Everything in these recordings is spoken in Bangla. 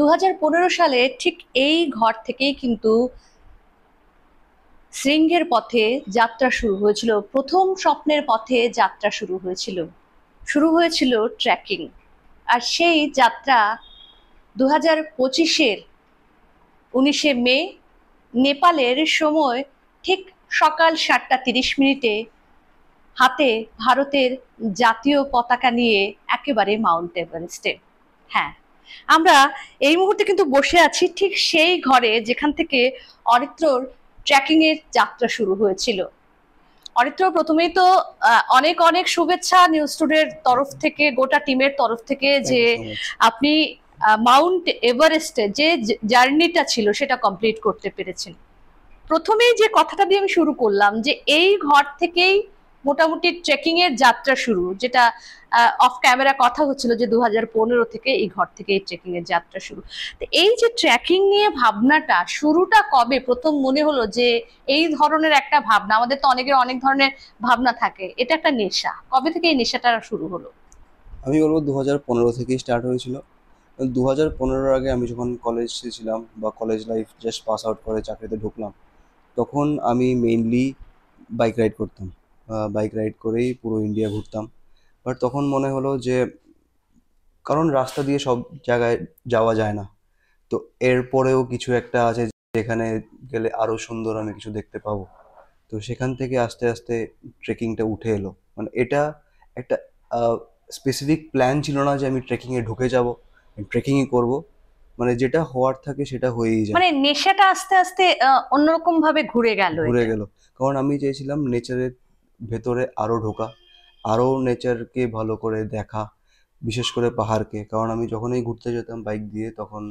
2015 সালে ঠিক এই ঘর থেকেই কিন্তু শৃঙ্গের পথে যাত্রা শুরু হয়েছিল। প্রথম স্বপ্নের পথে যাত্রা শুরু হয়েছিল ট্রেকিং। আর সেই যাত্রা 2025-এর 19শে মে নেপালের সময় ঠিক সকাল 7:30 হাতে ভারতের জাতীয় পতাকা নিয়ে একেবারে মাউন্ট এভারেস্টে। হ্যাঁ, আমরা এই মুহূর্তে কিন্তু বসে আছি ঠিক সেই ঘরে যেখান থেকে অরিত্রর ট্রেকিং এর যাত্রা শুরু হয়েছিল। অরিত্র, প্রথমেই তো অনেক অনেক শুভেচ্ছা নিউজ টুডের তরফ থেকে, গোটা টিমের তরফ থেকে, যে আপনি মাউন্ট এভারেস্টে যে জার্নিটা ছিল সেটা কমপ্লিট করতে পেরেছেন। প্রথমেই যে কথাটা দিয়ে আমি শুরু করলাম যে এই ঘর থেকেই মোটামুটি ট্রেকিং এর যাত্রা শুরু, যেটা অফ ক্যামেরা কথা হচ্ছিল যে 2015 থেকে এই ঘর থেকে এই ট্রেকিং এর যাত্রা শুরু। তো এই যে ট্রেকিং নিয়ে ভাবনাটা, শুরুটা কবে প্রথম মনে হলো যে এই ধরনের একটা ভাবনা? আমাদের তো অনেকের অনেক ধরনের ভাবনা থাকে, এটা একটা নেশা, কবে থেকে এই নেশাটা শুরু হলো? আমি বলবো 2015 থেকেই স্টার্ট হয়েছিল। 2015-র আগে আমি যখন কলেজে ছিলাম বা college life just pass out করে চাকরিতে ঢুকলাম, তখন আমি মেইনলি বাইক রাইড করতাম। বাইক রাইড করেই পুরো ইন্ডিয়া ঘুরতাম। বাট তখন মনে হলো যে কারণ রাস্তা দিয়ে সব জায়গায় যাওয়া যায় না, তো এরপরেও কিছু একটা আছে যেখানে গেলে আরো সুন্দর আমি কিছু দেখতে পাবো। তো সেখান থেকে আস্তে আস্তে ট্রেকিংটা উঠে এলো। মানে এটা একটা স্পেসিফিক প্ল্যান ছিল না যে আমি ট্রেকিংয়ে ঢুকে যাব, ট্রেকিংই করব। মানে যেটা হওয়ার থাকে সেটা হয়েই যায়। মানে নেশাটা আস্তে আস্তে অন্যরকম ভাবে ঘুরে গেল ঘুরে এটা। গেল কারণ আমি চেয়েছিলাম নেচারের ভেতরে আরো ঢোকা, আরো নেচারকে ভালো করে দেখা, বিশেষ করে পাহাড়কে। কারণ আমি যখনই ঘুরতে যেতাম বাইক দিয়ে তখন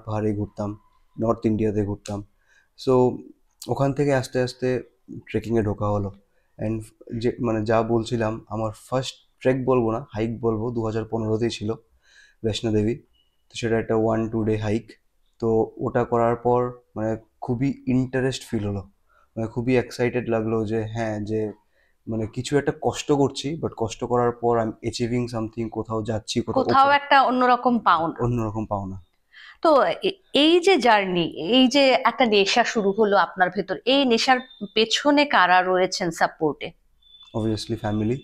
পাহাড়ে ঘুরতাম, নর্থ ইন্ডিয়াতে ঘুরতাম। সো ওখান থেকে আস্তে আস্তে ট্রেকিংয়ে ঢোকা হলো। অ্যান্ড যে মানে যা বলছিলাম, আমার ফার্স্ট ট্রেক বলবো না, হাইক বলবো, 2015-তেই ছিল বৈষ্ণোদেবী। তো সেটা একটা 1-2 ডে হাইক। তো ওটা করার পর মানে খুবই ইন্টারেস্ট ফিল হলো, মানে খুবই এক্সাইটেড লাগলো যে হ্যাঁ, যে মানে কিছু একটা কষ্ট করছি, বাট কষ্ট করার পর আই এম অ্যাচিভিং সামথিং, কোথাও যাচ্ছি, কোথাও কোথাও ওপরে একটা অন্যরকম পাওনা। অন্যরকম পাওনা। তো এই যে জার্নি, এই যে একটা নেশা শুরু হলো আপনার ভেতর, এই নেশার পেছনে কারা রয়েছেন সাপোর্টে? Obviously family.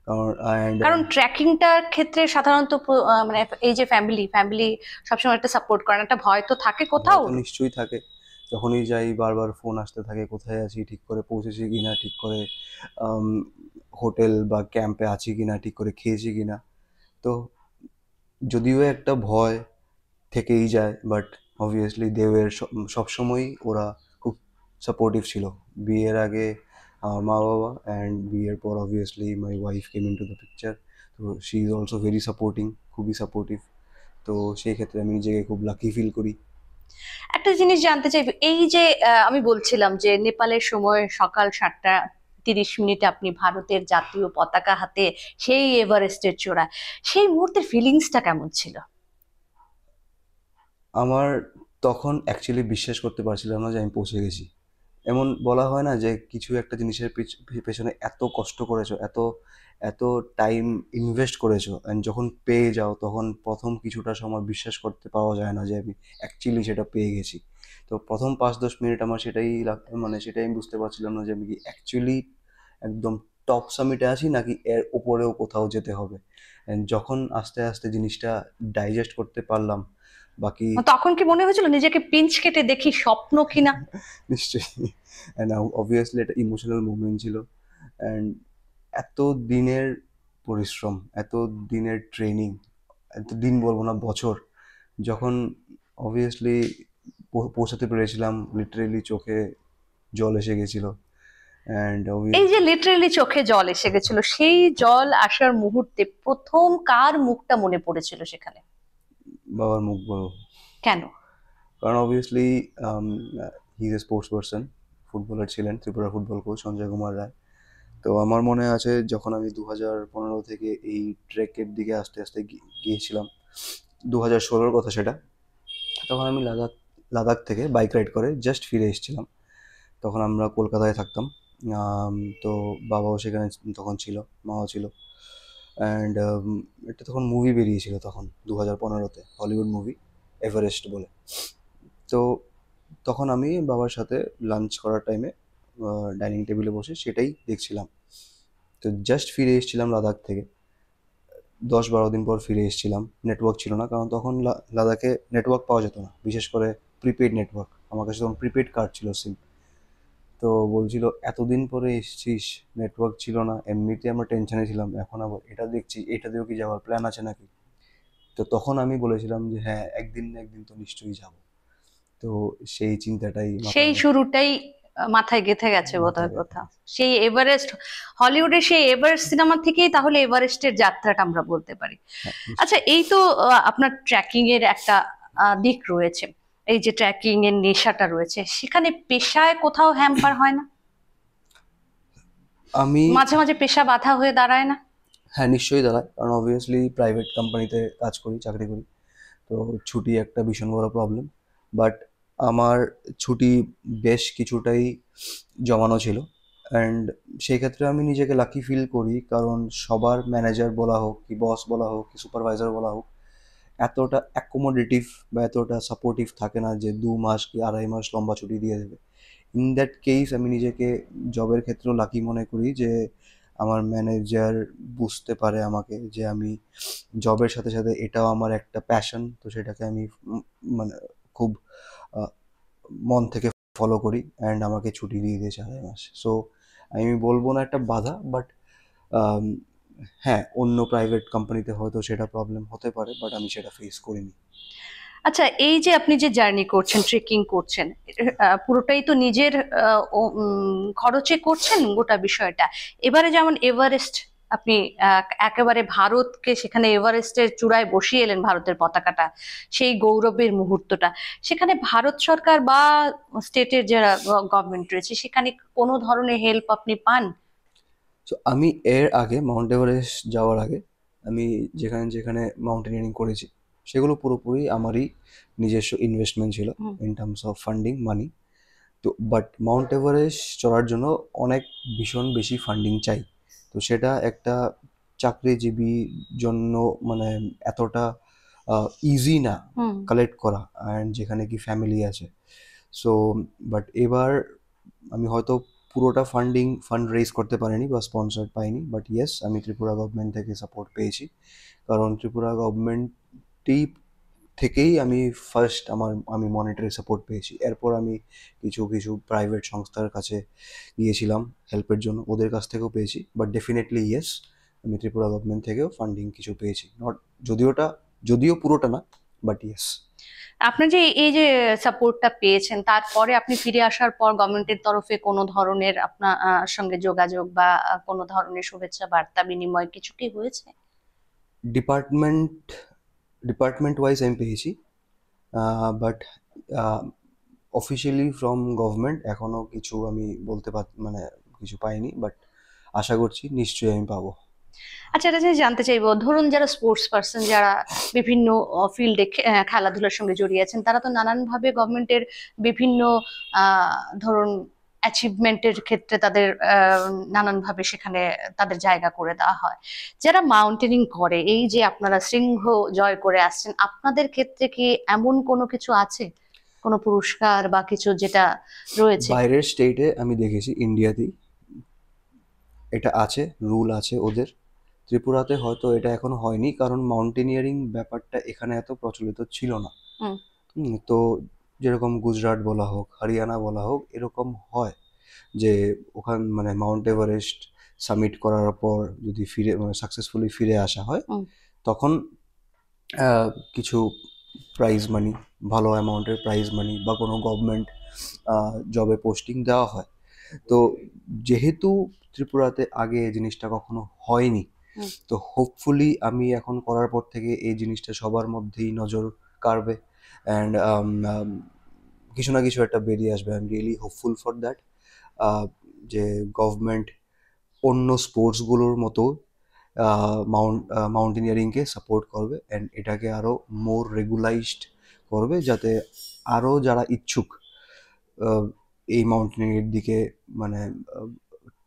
কারণ অ্যান্ড কারণ ট্রেকিংটার ক্ষেত্রে সাধারণত মানে এই যে ফ্যামিলি ফ্যামিলি সবসময় একটা সাপোর্ট করেন, একটা ভয় তো থাকে ভয় কোথাও। তো নিশ্চয়ই থাকে। যখনই যাই বারবার ফোন আসতে থাকে, কোথায় আছি, ঠিক করে পৌঁছেছি কিনা, ঠিক করে হোটেল বা ক্যাম্পে আছি কিনা, ঠিক করে খেয়েছি কিনা। তো যদিও একটা ভয় থেকেই যায়, বাট অবভিয়াসলি দেবের সবসময়ই ওরা খুব সাপোর্টিভ ছিল। বিয়ের আগে আমার মা বাবা, অ্যান্ড বিয়ের পর obviously my wife came into the picture. তো she is also very supporting, খুবই সাপোর্টিভ। তো সেই ক্ষেত্রে আমি নিজেকে খুব লাকি ফিল করি। একটা জিনিস জানতে চাই, এই যে আমি বলছিলাম যে নেপালের সময় সকাল 7:30 আপনি ভারতের জাতীয় পতাকা হাতে সেই এভারেস্টের চূড়া, সেই মুহূর্তের ফিলিংসটা কেমন ছিল? আমার তখন অ্যাকচুয়ালি বিশ্বাস করতে পারছিলাম না যে আমি পৌঁছে গেছি। এমন বলা হয় না যে কিছু একটা জিনিসের পেছনে এত কষ্ট করেছো, এত এত টাইম ইনভেস্ট করেছো, অ্যান্ড যখন পেয়ে যাও তখন প্রথম কিছুটা সময় বিশ্বাস করতে পাওয়া যায় না যে আমি অ্যাকচুয়ালি সেটা পেয়ে গেছি। তো প্রথম 5-10 মিনিট আমার সেটাই মানে সেটাই আমি বুঝতে পারছিলাম না যে আমি কি অ্যাকচুয়ালি একদম টপ সামিটে আছি নাকি এর উপরেও কোথাও যেতে হবে। অ্যান্ড যখন আস্তে আস্তে জিনিসটা ডাইজেস্ট করতে পারলাম, বাকি তখন কি মনে হয়েছিল নিজেকে পিঞ্চ কেটে দেখি স্বপ্ন কিনা? নিশ্চয়ই। অ্যান্ড অবভিয়াসলি একটা ইমোশনাল মুভমেন্ট ছিল। অ্যান্ড এত দিনের পরিশ্রম, এত দিনের ট্রেনিং, এত দিন বলবো না, বছর, যখন অবভিয়াসলি পৌঁছাতে পেরেছিলাম, লিটারেলি চোখে জল এসে গেছিল। অ্যান্ড এই যে লিটারেলি চোখে জল এসে গেছিল, সেই জল আসার মুহূর্তে প্রথম কার মুখটা মনে পড়েছিল সেখানে? বাবার মুখ বলবো। কেন? কারণ obviously he is a sports person, footballer ছিলেন, ত্রিপুরা ফুটবল কোচ সঞ্জয় কুমার রায়। তো আমার মনে আছে যখন আমি 2015 থেকে এই ট্রেকের দিকে আস্তে আস্তে গিয়েছিলাম, 2016-র কথা সেটা। তখন আমি লাদাখ লাদাখ থেকে বাইক রাইড করে জাস্ট ফিরে এসেছিলাম। তখন আমরা কলকাতায় থাকতাম। তো বাবাও সেখানে তখন ছিল, মাও ছিল। অ্যান্ড এটা তখন মুভি বেরিয়েছিল, তখন 2015-তে হলিউড মুভি এভারেস্ট বলে। তো তখন আমি বাবার সাথে লাঞ্চ করার টাইমে ডাইনিং টেবিলে বসে সেটাই দেখছিলাম। তো জাস্ট ফিরে এসেছিলাম লাদাখ থেকে, 10-12 দিন পর ফিরে এসেছিলাম। নেটওয়ার্ক ছিল না, কারণ তখন লাদাখে নেটওয়ার্ক পাওয়া যেত না, বিশেষ করে প্রিপেড নেটওয়ার্ক। আমার কাছে তখন প্রিপেড কার্ড ছিল, সিম। তো বলছিল এতদিন পরে এসেছিস, নেটওয়ার্ক ছিল না, এমনিতে আমরা টেনশনে ছিলাম, এখন আবার এটা দেখছি, এটা দিয়েও কি যাওয়ার প্ল্যান আছে নাকি? তো তখন আমি বলেছিলাম যে হ্যাঁ, একদিন না একদিন তো নিশ্চয়ই যাব। তো সেই চিন্তাটাই মাথার সেই মধ্যে শুরুটাই মাথায় গেঁথে গেছে মাথায় বোধহয় গেঁথে কোথাও। গেছে। সেই এভারেস্ট, হলিউডের সেই এভারেস্ট সিনেমা থেকেই তাহলে এভারেস্টের যাত্রাটা আমরা বলতে পারি। হ্যাঁ, আচ্ছা, নিশ্চয়ই। এই তো আপনার ট্রেকিং এর একটা দিক রয়েছে, এই যে ট্রেকিং এর নেশাটা রয়েছে, সেখানে পেশায় কোথাও হ্যাম্পার হয় না? আমি মাঝে মাঝে পেশা বাধা হয়ে দাঁড়ায় না? হ্যাঁ, নিশ্চয়ই দাঁড়ায়, কারণ অবভিয়াসলি প্রাইভেট কোম্পানিতে কাজ করি, চাকরি করি। তো ছুটি একটা ভীষণ বড় প্রবলেম। বাট আমার ছুটি বেশ কিছুটাই জমানো ছিল, অ্যান্ড সেই ক্ষেত্রে আমি নিজেকে লাকি ফিল করি, কারণ সবার ম্যানেজার বলা হোক, কি বস বলা হোক, কি সুপারভাইজার বলা হোক, এতটা অ্যাকোমোডেটিভ বা এতটা সাপোর্টিভ থাকে না যে 2 মাস কি 2.5 মাস লম্বা ছুটি দিয়ে দেবে। ইন দ্যাট কেস আমি নিজেকে জবের ক্ষেত্রেও লাকি মনে করি যে আমার ম্যানেজার বুঝতে পারে আমাকে, যে আমি জবের সাথে সাথে এটাও আমার একটা প্যাশন, তো সেটাকে আমি মানে খুব আহ, মন থেকে ফলো করি, অ্যান্ড আমাকে ছুটি দিয়ে দিয়েছে 2.5 মাস। সো আমি বলবো না একটা বাধা, বাট হ্যাঁ, অন্য প্রাইভেট কোম্পানিতে হয়তো সেটা প্রবলেম হতে পারে, বাট আমি সেটা ফেস করিনি। আচ্ছা, এই যে আপনি যে জার্নি করছেন, ট্রেকিং করছেন, পুরোটাই তো নিজের খরচে করছেন গোটা বিষয়টা। এবারে যেমন এভারেস্ট, আপনি একেবারে ভারতকে সেখানে এভারেস্টের চূড়ায় বসিয়ে এলেন, ভারতের পতাকাটা, সেই গৌরবের মুহূর্তটা, সেখানে ভারত সরকার বা স্টেটের যারা গভর্নমেন্ট রয়েছে, সেখানে কোনো ধরনের হেল্প আপনি পান? সো আমি এর আগে মাউন্ট এভারেস্ট যাওয়ার আগে আমি যেখানে যেখানে মাউন্টেনিয়ারিং করেছি সেগুলো পুরোপুরি আমারই নিজস্ব ইনভেস্টমেন্ট ছিল, হুম। ইন টার্মস অফ ফান্ডিং মানি। তো বাট মাউন্ট এভারেস্ট চড়ার জন্য অনেক ভীষণ বেশি ফান্ডিং চাই। তো সেটা একটা চাকরিজীবী জন্য মানে এতটা ইজি না হুম। কালেক্ট করা, অ্যান্ড যেখানে কি ফ্যামিলি আছে। সো বাট এবার আমি হয়তো পুরোটা ফান্ড রেজ করতে পারিনি বা স্পন্সর পাইনি, বাট ইয়েস, আমি ত্রিপুরা গভর্নমেন্ট থেকে সাপোর্ট পেয়েছি। কারণ ত্রিপুরা গভর্নমেন্টই থেকেই আমি ফার্স্ট আমি মনিটারি সাপোর্ট পেয়েছি। এরপর আমি কিছু কিছু প্রাইভেট সংস্থার কাছে গিয়েছিলাম হেল্পের জন্য, ওদের কাছ থেকেও পেয়েছি। বাট ডেফিনেটলি ইয়েস, আমি ত্রিপুরা গভর্নমেন্ট থেকেও ফান্ডিং কিছু পেয়েছি, নট যদিও পুরোটা না, বাট ইয়েস। আপনার যে এই যে সাপোর্টটা পেয়েছেন, তারপরে আপনি ফিরে আসার পর গভর্নমেন্টের তরফে কোনো ধরনের আপনার সঙ্গে যোগাযোগ বা কোনো ধরনের শুভেচ্ছা বার্তা বিনিময় কিছু কি হয়েছে? ডিপার্টমেন্ট ডিপার্টমেন্ট ওয়াইজ আমি পেয়েছি, বাট অফিসিয়ালি ফ্রম গভর্নমেন্ট এখনো কিছু আমি মানে কিছু পাইনি, বাট আশা করছি নিশ্চয়ই আমি পাবো। আচ্ছা, এটা যে জানতে চাইবো, ধরুন যারা স্পোর্টস পার্সন, যারা বিভিন্ন ফিল্ডে খেলাধুলার সঙ্গে জড়িয়ে আছেন, তারা তো নানানভাবে গভর্নমেন্টের বিভিন্ন ধরুন অ্যাচিভমেন্টের ক্ষেত্রে তাদের নানানভাবে সেখানে তাদের জায়গা করে দেওয়া হয়। যারা মাউন্টেনিং করে, এই যে আপনারা শৃঙ্গ জয় করে আসছেন, আপনাদের ক্ষেত্রে কি এমন কোনো কিছু আছে, কোনো পুরস্কার বা কিছু যেটা রয়েছে? বাইরের স্টেটে আমি দেখেছি, ইন্ডিয়াতেই এটা আছে, রুল আছে ওদের। ত্রিপুরাতে হয়তো এটা এখনো হয়নি, কারণ মাউন্টেনিয়ারিং ব্যাপারটা এখানে এত প্রচলিত ছিল না। হুম। তো যেরকম গুজরাট বলা হোক, হরিয়ানা বলা হোক, এরকম হয় যে মানে মাউন্ট এভারেস্ট সামিট করার পর যদি মানে সাকসেসফুলি ফিরে আসা হয়, হুম। তখন কিছু প্রাইজ মানি, ভালো অ্যামাউন্টের প্রাইজ মানি বা কোনো গভর্নমেন্ট জবে পোস্টিং দেওয়া হয়। তো যেহেতু ত্রিপুরাতে আগে এই জিনিসটা কখনো হয়নি, হুম। তো হোপফুলি আমি এখন করার পর থেকে এই জিনিসটা সবার মধ্যেই নজর কাড়বে, অ্যান্ড কিছু না কিছু একটা বেরিয়ে আসবে। I am really hopeful for that, যে গভর্নমেন্ট অন্য স্পোর্টসগুলোর মতো মাউন্টেনিয়ারিংকে সাপোর্ট করবে, অ্যান্ড এটাকে আরও মোর রেগুলাইজড করবে, যাতে আরও যারা ইচ্ছুক এই মাউন্টেনিয়ারিংয়ের দিকে মানে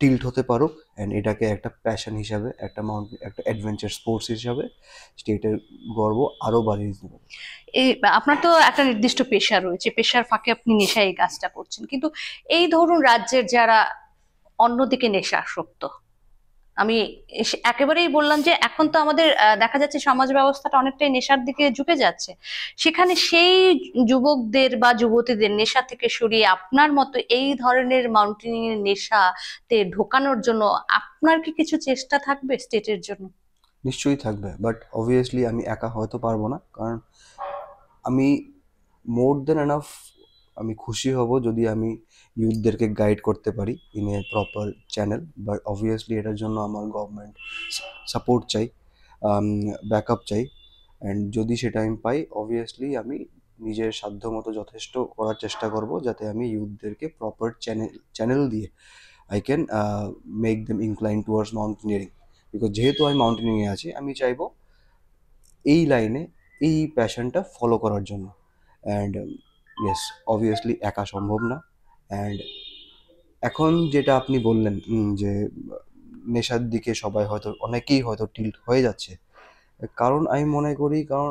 টিল্ট হতে পারুক, অ্যান্ড এটাকে একটা প্যাশন হিসাবে, একটা একটা অ্যাডভেঞ্চার স্পোর্টস হিসাবে স্টেটের গর্ব আরও বাড়িয়ে দিতে পারে। এই আপনার তো একটা নির্দিষ্ট পেশা রয়েছে, পেশার ফাঁকে আপনি নেশায় এই কাজটা করছেন, কিন্তু এই ধরুন রাজ্যের যারা অন্যদিকে নেশা আসক্ত, আমি একেবারেই বললাম যে এখন তো আমাদের দেখা যাচ্ছে সমাজ ব্যবস্থাটা অনেকটাই নেশার দিকে ঝুঁকে যাচ্ছে, সেখানে সেই যুবকদের বা যুবতীদের নেশা থেকে সরিয়ে আপনার মতো এই ধরনের মাউন্টেনিং এর নেশাতে ঢোকানোর জন্য আপনার কি কিছু চেষ্টা থাকবে স্টেটের জন্য? নিশ্চয়ই থাকবে, বাট অবভিয়াসলি আমি একা হয়তো পারবো না, কারণ আমি মোর দেন এনাফ, আমি খুশি হব যদি আমি ইউথদেরকে গাইড করতে পারি in a proper channel, but obviously এটার জন্য আমার গভর্নমেন্ট সাপোর্ট চাই, ব্যাকআপ চাই। অ্যান্ড যদি সেটা আমি পাই, অবভিয়াসলি আমি নিজের সাধ্য মতো যথেষ্ট করার চেষ্টা করব যাতে আমি ইউথদেরকে প্রপার চ্যানেল দিয়ে I can make them incline towards mountaineering. Because যেহেতু আমি মাউন্টেনিংয়ে আছি, আমি চাইবো এই লাইনে এই প্যাশনটা ফলো করার জন্য। অ্যান্ড ইয়েস, অবভিয়াসলি একা সম্ভব না। অ্যান্ড এখন যেটা আপনি বললেন যে নেশার দিকে সবাই হয়তো, অনেকেই হয়তো টিল্ট হয়ে যাচ্ছে, কারণ আমি মনে করি কারণ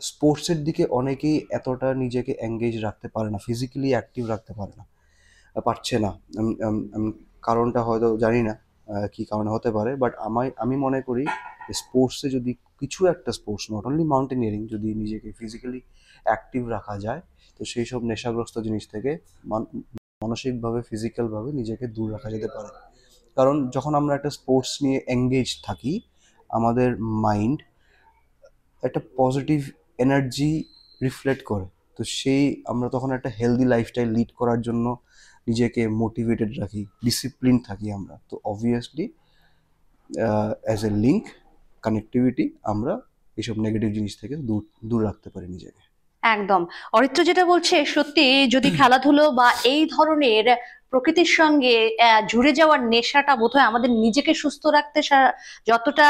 স্পোর্টসের দিকে অনেকেই এতটা নিজেকে এঙ্গেজ রাখতে পারে না, ফিজিক্যালি অ্যাক্টিভ রাখতে পারে না, পারছে না। আমি কারণটা হয়তো জানি না কী কারণে হতে পারে, বাট আমি মনে করি স্পোর্টসে যদি কিছু একটা স্পোর্টস, নট অনলি মাউন্টেনিয়ারিং, যদি নিজেকে ফিজিক্যালি অ্যাক্টিভ রাখা যায়, তো সেই সব নেশাগ্রস্ত জিনিস থেকে মানসিকভাবে, ফিজিক্যালভাবে নিজেকে দূর রাখা যেতে পারে। কারণ যখন আমরা একটা স্পোর্টস নিয়ে এঙ্গেজ থাকি, আমাদের মাইন্ড একটা পজিটিভ এনার্জি রিফ্লেক্ট করে, তো সেই আমরা তখন একটা হেলদি লাইফস্টাইল লিড করার জন্য নিজেকে মোটিভেটেড রাখি, ডিসিপ্লিন থাকি আমরা। তো obviously as a link, connectivity, আমরা এইসব নেগেটিভ জিনিস থেকে দূর দূর রাখতে পারি নিজেকে। একদম, অরিত্র যেটা বলছে সত্যি, যদি খেলাধুলো বা এই ধরনের প্রকৃতির সঙ্গে জুড়ে যাওয়ার নেশাটা বোধহয় আমাদের নিজেকে সুস্থ রাখতে যতটা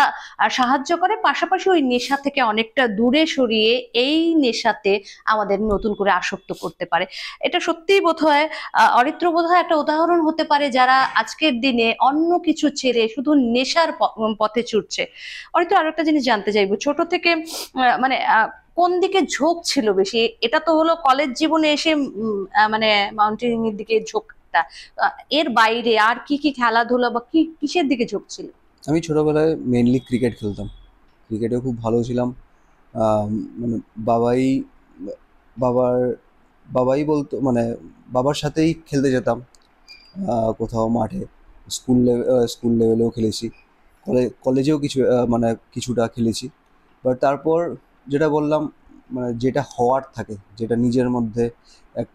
সাহায্য করে, পাশাপাশি ওই নেশা থেকে অনেকটা দূরে সরিয়ে এই নেশাতে আমাদের নতুন করে আসক্ত করতে পারে। এটা সত্যিই বোধহয় অরিত্র বোধহয় একটা উদাহরণ হতে পারে যারা আজকের দিনে অন্য কিছু ছেড়ে শুধু নেশার পথে ছুটছে। অরিত্র, আরো একটা জিনিস জানতে চাইবো, ছোট থেকে মানে কোন দিকে ঝোঁক ছিল বেশি? এটা তো হলো কলেজ জীবনে এসে মানে মাউন্টেনিং এর দিকে ঝোঁকটা, এর বাইরে আর কি কি খেলাধুলা বা কি কিসের দিকে ঝোঁক ছিল? আমি ছোটোবেলায় মেনলি ক্রিকেট খেলতাম, ক্রিকেটে খুব ভালো ছিলাম। মানে বাবাই বাবার বাবাই বলতো, মানে বাবার সাথেই খেলতে যেতাম কোথাও মাঠে। স্কুল লেভেলেও খেলেছি, কলেজেও কিছু মানে কিছুটা খেলেছি। বাট তারপর যেটা বললাম, মানে যেটা হওয়ার থাকে, যেটা নিজের মধ্যে এক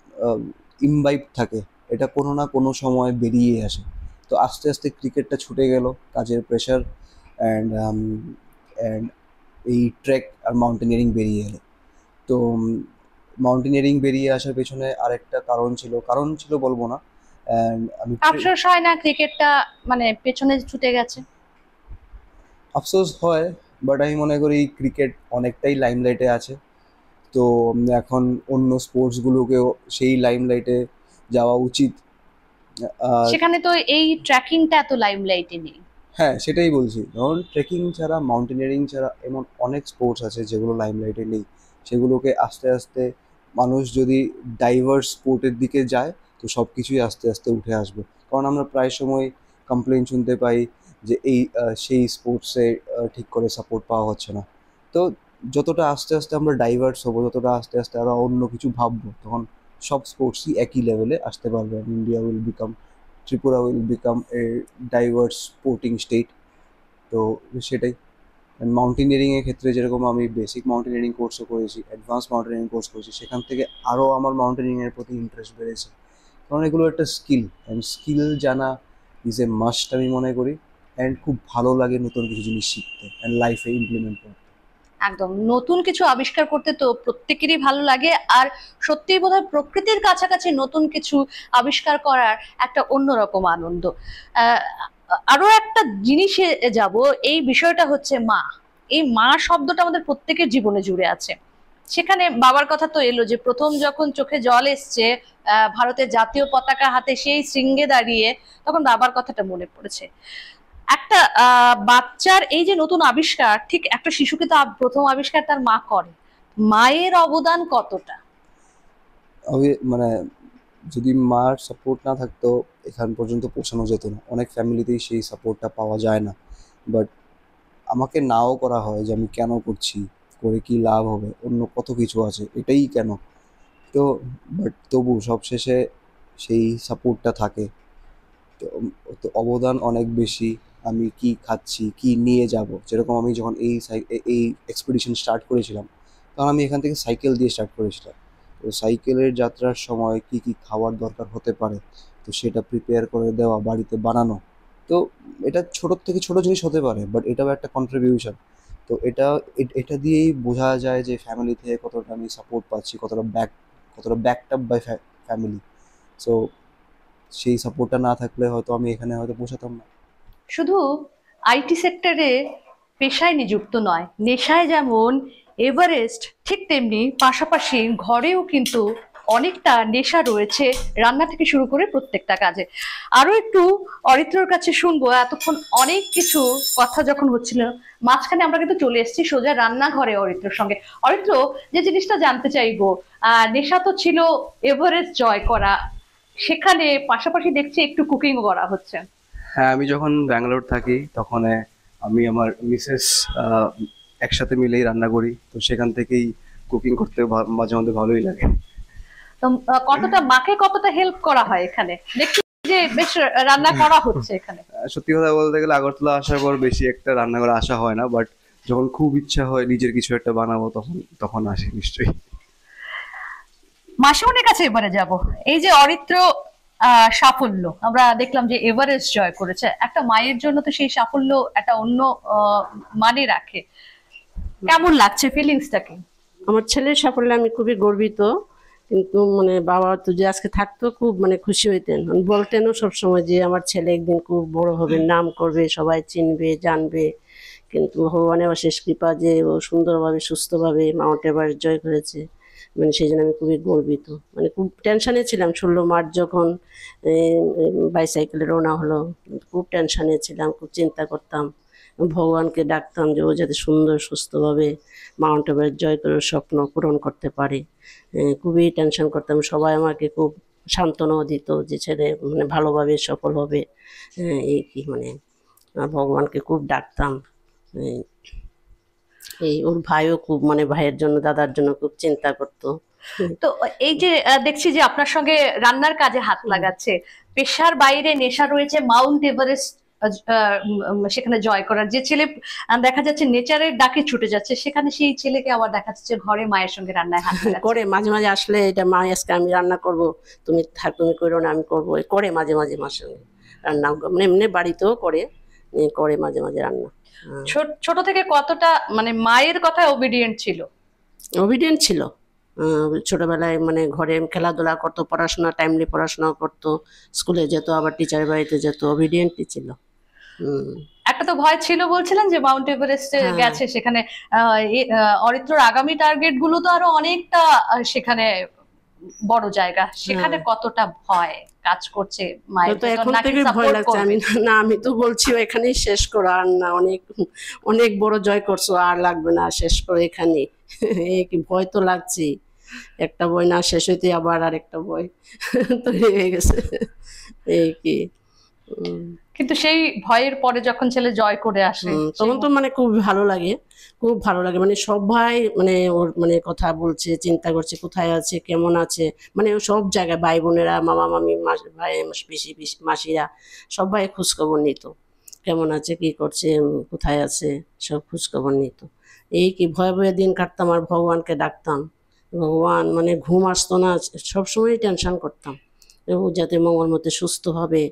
ইমবাইব থাকে, এটা কোনো না কোনো সময় বেরিয়ে আসে। তো আস্তে আস্তে ক্রিকেটটা ছুটে গেল, কাজের প্রেশার অ্যান্ড অ্যান্ড এই ট্রেক আর মাউন্টেনিয়ারিং বেরিয়ে এলো। তো মাউন্টেনিয়ারিং বেরিয়ে আসার পেছনে আরেকটা কারণ ছিল বলবো না। অ্যান্ড আমি আফসোস হয় না ক্রিকেটটা মানে পেছনে ছুটে গেছে? আফসোস হয়, বাট আমি মনে করি ক্রিকেট অনেকটাই লাইমলাইটে আছে। তো এখন অন্য স্পোর্টসগুলোকেও সেই লাইমলাইটে যাওয়া উচিত। আর সেখানে তো এই ট্র্যাকিংটা এত লাইমলাইটে নেই। হ্যাঁ, সেটাই বলছি, কারণ ট্রেকিং ছাড়া, মাউন্টেনিয়ারিং ছাড়া এমন অনেক স্পোর্টস আছে যেগুলো লাইমলাইটে নেই। সেগুলোকে আস্তে আস্তে মানুষ যদি ডাইভার্স স্পোর্টের দিকে যায়, তো সব কিছুই আস্তে আস্তে উঠে আসবে। কারণ আমরা প্রায় সময় কমপ্লেন শুনতে পাই যে সেই স্পোর্টসে ঠিক করে সাপোর্ট পাওয়া হচ্ছে না। তো যতটা আস্তে আস্তে আমরা ডাইভার্স হবো, যতটা আস্তে আস্তে আরও অন্য কিছু ভাববো, তখন সব স্পোর্টসই একই লেভেলে আসতে পারবে। India will become, Tripura will become a diverse sporting state. তো সেটাই। মাউন্টেনিয়ারিংয়ের ক্ষেত্রে যেরকম আমি বেসিক মাউন্টেনিয়ারিং কোর্সও করেছি, অ্যাডভান্স মাউন্টেনিয়ারিং কোর্স করেছি, সেখান থেকে আরও আমার মাউন্টেনিংয়ের প্রতি ইন্টারেস্ট বেড়েছে। কারণ এগুলো একটা স্কিল, অ্যান্ড স্কিল জানা ইজ এ মাস্ট আমি মনে করি। অ্যান্ড খুব ভালো লাগে নতুন কিছু জিনিস শিখতে অ্যান্ড লাইফে ইমপ্লিমেন্ট করতে। একদম, নতুন কিছু আবিষ্কার করতে তো প্রত্যেকেরই ভালো লাগে, আর সত্যিই বোধহয় প্রকৃতির কাছাকাছি নতুন কিছু আবিষ্কার করার একটা অন্যরকম আনন্দ। আহ, আরো একটা জিনিসে যাব, এই বিষয়টা হচ্ছে মা। এই মা শব্দটা আমাদের প্রত্যেকের জীবনে জুড়ে আছে। সেখানে বাবার কথা তো এলো যে প্রথম যখন চোখে জল এসছে ভারতের জাতীয় পতাকা হাতে সেই শৃঙ্গে দাঁড়িয়ে, তখন বাবার কথাটা মনে পড়েছে। একটা বাচ্চার এই যে নতুন আবিষ্কার, ঠিক একটা শিশুকে তো প্রথম আবিষ্কার তার মা করে, মায়ের অবদান কতটা? আমি মানে যদি মার সাপোর্ট না থাকতো এখান পর্যন্ত পৌঁছানো যেত না। অনেক ফ্যামিলিতেই সেই সাপোর্টটা পাওয়া যায় না। বাট আমাকে নাও করা হয় যে আমি কেন করছি, করে কি লাভ হবে, অন্য কত কিছু আছে, এটাই কেন। তো বাট তবু সবশেষে সেই সাপোর্টটা থাকে। তো তো অবদান অনেক বেশি। আমি কি খাচ্ছি, কি নিয়ে যাব, যেরকম আমি যখন এই এক্সপিডিশন স্টার্ট করেছিলাম, তখন আমি এখান থেকে সাইকেল দিয়ে স্টার্ট করেছিলাম। তো সাইকেলের যাত্রার সময় কি কি খাবার দরকার হতে পারে, তো সেটা প্রিপেয়ার করে দেওয়া, বাড়িতে বানানো। তো এটা ছোটোর থেকে ছোটো জিনিস হতে পারে, বাট এটাও একটা কন্ট্রিবিউশন। তো এটা দিয়েই বোঝা যায় যে ফ্যামিলি থেকে কতটা আমি সাপোর্ট পাচ্ছি, কতটা backed up by family. So সেই সাপোর্টটা না থাকলে হয়তো আমি এখানে হয়তো পৌঁছাতাম না। শুধু আইটি সেক্টরে পেশায় নিযুক্ত নয়, নেশায় যেমন এভারেস্ট, ঠিক তেমনি পাশাপাশি ঘরেও কিন্তু অনেকটা নেশা রয়েছে, রান্না থেকে শুরু করে প্রত্যেকটা কাজে। আরো একটু অরিত্রর কাছে শুনবো। এতক্ষণ অনেক কিছু কথা যখন হচ্ছিল, মাঝখানে আমরা কিন্তু চলে এসেছি সোজা রান্নাঘরে অরিত্রর সঙ্গে। অরিত্র, যে জিনিসটা জানতে চাইবো, নেশা তো ছিল এভারেস্ট জয় করা, সেখানে পাশাপাশি দেখছি একটু কুকিং করা হচ্ছে। হ্যাঁ, আমি যখন ব্যাঙ্গালোর থাকি তখন আমি আমার মিসেস একসাথে মিলেই রান্না করি। তো সেখান থেকেই কুকিং করতে মাঝে মধ্যে ভালোই লাগে। তো কতটা মাকে কতটা হেল্প করা হয় এখানে, দেখছি যে বেশ রান্না করা হচ্ছে এখানে। সত্যি কথা বলতে গেলে আগরতলা আসার পর বেশি একটা রান্না করে আসা হয় না, বাট যখন খুব ইচ্ছা হয় নিজের কিছু একটা বানাবো তখন তখন আসি নিশ্চয়ই। মাসিমণির কাছে এবারে যাব। এই যে অরিত্র সাফল্য আমরা দেখলাম যে এভারেস্ট জয় করেছে, একটা মায়ের জন্য তো সেই সাফল্য একটা অন্য মানে রাখে। কেমন লাগছে, ফিলিংসটা কি? আমার ছেলের সাফল্যে আমি খুবই গর্বিত। কিন্তু মানে বাবা তো যে আজকে থাকতো খুব মানে খুশি হইতেন, বলতেনও সবসময় যে আমার ছেলে একদিন খুব বড় হবে, নাম করবে, সবাই চিনবে জানবে। কিন্তু ভগবানের অশেষ কৃপা যে ও সুন্দরভাবে সুস্থভাবে মাউন্ট এভারেস্ট জয় করেছে, মানে সেই জন্য আমি খুবই গর্বিত। মানে খুব টেনশনে ছিলাম 16 মার্চ যখন বাইসাইকেলে রওনা হলো, খুব টেনশনে ছিলাম, খুব চিন্তা করতাম, ভগবানকে ডাকতাম যে ও যাতে সুন্দর সুস্থভাবে মাউন্ট এভারেস্ট জয় করে স্বপ্ন পূরণ করতে পারে। খুবই টেনশন করতাম, সবাই আমাকে খুব সান্ত্বনাও দিত যে ছেলে মানে ভালোভাবে সফল হবে। এই কি মানে ভগবানকে খুব ডাকতাম। এই এই ওর ভাইও খুব মানে ভাইয়ের জন্য দাদার জন্য খুব চিন্তা করতো। তো এই যে দেখছি যে আপনার সঙ্গে রান্নার কাজে হাত লাগাচ্ছে, পেশার বাইরে নেশা রয়েছে মাউন্ট এভারেস্ট সেখানে জয় করার। যে ছেলে দেখা যাচ্ছে নেচারের ডাকে ছুটে যাচ্ছে, সেখানে সেই ছেলেকে আবার দেখা যাচ্ছে ঘরে মায়ের সঙ্গে রান্নায় হাত লাগাচ্ছে। করে মাঝে মাঝে আসলে এটা মা আজকে আমি রান্না করব, তুমি থাক, তুমি করো না আমি করবো, করে মাঝে মাঝে মার সঙ্গে রান্না, মানে এমনি বাড়িতেও করে, করে মাঝে মাঝে রান্না। ছোট থেকে কতটা মানে মায়ের কথায় ওবিডিয়েন্ট ছিল? ওবিডিয়েন্ট ছিল। ছোটবেলায় মানে ঘরে খেলাধুলা করতো, পড়াশোনা টাইমলি পড়াশোনা করতো, স্কুলে যেত, আবার টিচারের বাড়িতে যেত, ওবিডিয়েন্টই ছিল। একটা তো ভয় ছিল বলছিলেন যে মাউন্ট এভারেস্টে হ্যাঁ গেছে, সেখানে অরিত্রর আগামী টার্গেট গুলো তো আরো অনেকটা, সেখানে বড় জায়গা, সেখানে কতটা ভয় কাজ করছে মায়ের তো ভেতর, এখন নাকি থেকে ভয় সাপোর্ট লাগছে। আমি করবে? না, আমি তো বলছি এখানেই শেষ করো, আর না, অনেক অনেক বড় জয় করছো, আর লাগবে না, শেষ করো এখানে। এই কি ভয় তো লাগছে, একটা বই না শেষ হইতে আবার আরেকটা বই তৈরি হয়ে গেছে। এই কি কিন্তু সেই ভয়ের পরে যখন ছেলে জয় করে আসে, তখন তো মানে খুব ভালো লাগে, খুব ভালো লাগে। মানে সবাই মানে ওর মানে কথা বলছে, চিন্তা করছে কোথায় আছে, কেমন আছে, মানে ও সব জায়গায় ভাই বোনেরা, মামা মামি, ভাই পিসি মাসিরা সবাই খোঁজখবর নিত, কেমন আছে, কি করছে, কোথায় আছে, সব খোঁজখবর নিত। এই কি ভয়ে ভয়ে দিন কাটতাম, আর ভগবানকে ডাকতাম। ভগবান মানে ঘুম আসতো না, সবসময় টেনশন করতাম ও যাতে মঙ্গল মতে সুস্থভাবে